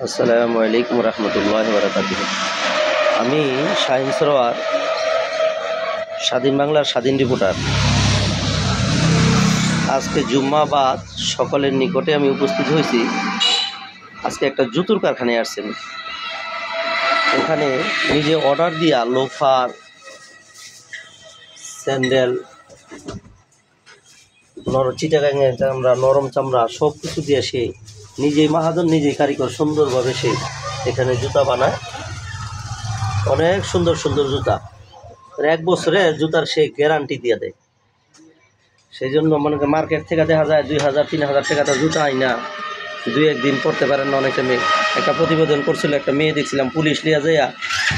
আসসালামু আলাইকুম রহমতুল্লাহি ওয়া বারাকাতুহু। আমি শাহিন সরোয়ার, স্বাধীন বাংলার স্বাধীন রিপোর্টার। আজকে জুম্মাবাদ সকলের নিকটে আমি উপস্থিত হয়েছি। আজকে একটা জুতোর কারখানায় আসছেন। এখানে নিজে অর্ডার দিয়া লোফার, স্যান্ডেল, চিটাগাঙের চামড়া, নরম চামড়া সব কিছু দিয়ে সে নিজেই মাহাজন, নিজেই কারিগর, সুন্দরভাবে সে এখানে জুতা বানায়। অনেক সুন্দর সুন্দর জুতা, 1 বছরের জুতার সে গ্যারান্টি দিয়ে দেয়। সেই জন্য মনে করেন মার্কেট থেকে দেখা যায় 2000-3000 টাকা তার জুতা হয় না, 2-1 দিন পড়তে পারেন না অনেকটা মেয়ে। একটা প্রতিবেদন করছিল, একটা মেয়ে দেখছিলাম পুলিশ লিয়া যাইয়া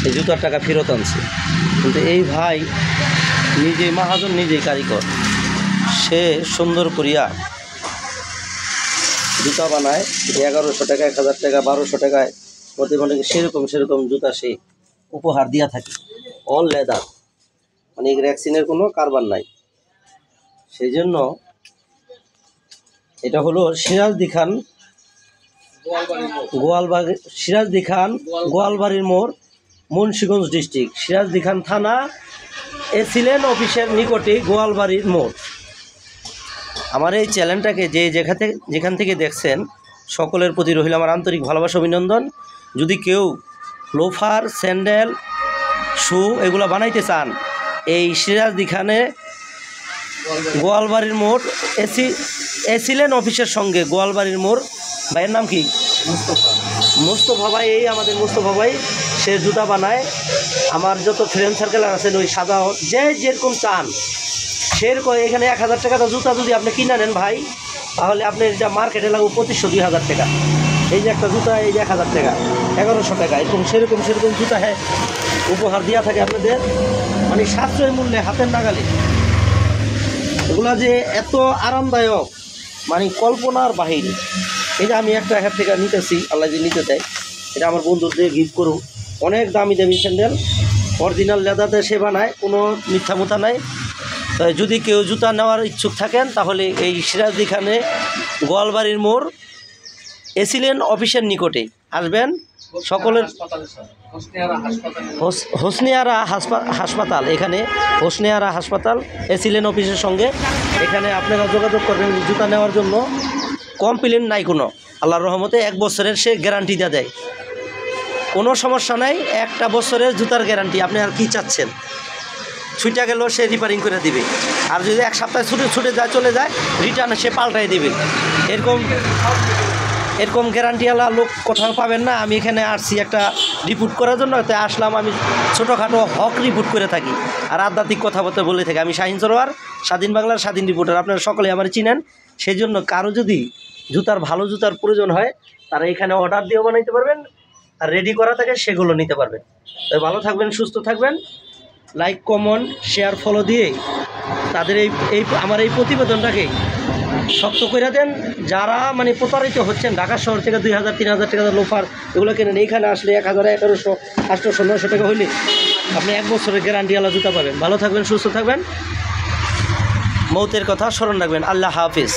এই জুতার টাকা ফেরত আনছে। কিন্তু এই ভাই নিজেই মাহাজন, নিজেই কারিগর, সে সুন্দর করিয়া জুতা বানায়। 1100 টাকা, 1000 টাকা, 1200 টাকায় প্রতিদিন সেরকম জুতা সে উপহার দিয়া থাকে। অল লেদার, মানে ভ্যাকসিনের কোনো কারবার নাই। সেই জন্য এটা হলো সিরাজদি খান গোয়ালবাড়ির মোড়, মুন্সিগঞ্জ ডিস্ট্রিক্ট, সিরাজদি খান থানা, এসিলেন অফিসের নিকটে গোয়ালবাড়ির মোড়। আমার এই চ্যানেলটাকে যেখান থেকে দেখছেন সকলের প্রতি রইল আমার আন্তরিক ভালোবাসা, অভিনন্দন। যদি কেউ লোফার, স্যান্ডেল, শু এগুলো বানাইতে চান, এই সিরাজদি খানে গোয়ালবাড়ির মোড়, এসিলেন অফিসের সঙ্গে গোয়ালবাড়ির মোড়। ভাইয়ের নাম কি? মুস্তফা ভাই। এই আমাদের মুস্তফা ভাই, সে জুতা বানায়। আমার যত ফ্রেন্ড সার্কেল আছেন ওই সাদা যেরকম চান সেরকম এখানে 1000 টাকা জুতা যদি আপনি কিনে নেন ভাই, তাহলে আপনি যা মার্কেটে লাগবে 2500-2000 টাকা। এই যে একটা জুতা, এই যে 1000 টাকা, 1100 টাকা, এরকম সেরকম জুতা হ্যাঁ উপহার দেওয়া থাকে আপনাদের, মানে সাশ্রয় মূল্যে, হাতের নাগালে। এগুলা যে এত আরামদায়ক, মানে কল্পনার বাহিরে। এই যে আমি একটা হাত থেকে নিতেছি, আল্লাহ যে নিতে দেয়, এটা আমার বন্ধুদের গিফট করুন। অনেক দামি স্যান্ডেল, অরিজিনাল লেদারতে সে বানায়, কোনো মিথ্যা মুথা নাই। যদি কেউ জুতা নেওয়ার ইচ্ছুক থাকেন তাহলে এই সিরাজদি খানে গোয়ালবাড়ির মোড়, এসিলেন অফিসের নিকটে আসবেন। সকলের হোসনিয়ারা হাসপাতাল, এখানে হোসনিয়ারা হাসপাতাল, এসিলেন অফিসের সঙ্গে। এখানে আপনারা যোগাযোগ করবেন জুতা নেওয়ার জন্য। কমপ্লেন নাই কোনো, আল্লাহর রহমতে 1 বছরের সে গ্যারান্টি দিয়ে দেয়, কোনো সমস্যা নাই। 1 বছরের জুতার গ্যারান্টি। আপনি আর কি চাচ্ছেন? ছুটে গেলেও সে রিপেয়ারিং করে দিবে, আর যদি 1 সপ্তাহে ছুটে যায়, চলে যায়, রিটার্ন সে পাল্টাই দিবে। এরকম গ্যারান্টিওয়ালা লোক কোথাও পাবেন না। আমি এখানে আসছি একটা রিপোর্ট করার জন্য, তাই আসলাম। আমি ছোটোখাটো হক রিপোর্ট করে থাকি আর আধ্যাত্মিক কথাবার্তা বলে থাকি। আমি শাহিন সরোয়ার, স্বাধীন বাংলার স্বাধীন রিপোর্টার। আপনারা সকলে আমার চিনেন। সেই জন্য কারো যদি ভালো জুতার প্রয়োজন হয়, তারা এখানে অর্ডার দিয়েও বানাইতে পারবেন, আর রেডি করা থাকে সেগুলো নিতে পারবেন। তাই ভালো থাকবেন, সুস্থ থাকবেন। লাইক, কমেন্ট, শেয়ার, ফলো দিয়ে তাদের আমার এই প্রতিবেদনটাকে শক্ত করে দেন। যারা মানে প্রতারিত হচ্ছেন, ঢাকা শহর থেকে 2000-3000 টাকা লোফার এগুলো কেনেন, এইখানে আসলে 1000, 1100, 800, 900 টাকা হইলে আপনি 1 বছরের গ্যারান্টিওয়ালা জুতা পাবেন। ভালো থাকবেন, সুস্থ থাকবেন, মৌতের কথা স্মরণ রাখবেন। আল্লাহ হাফিজ।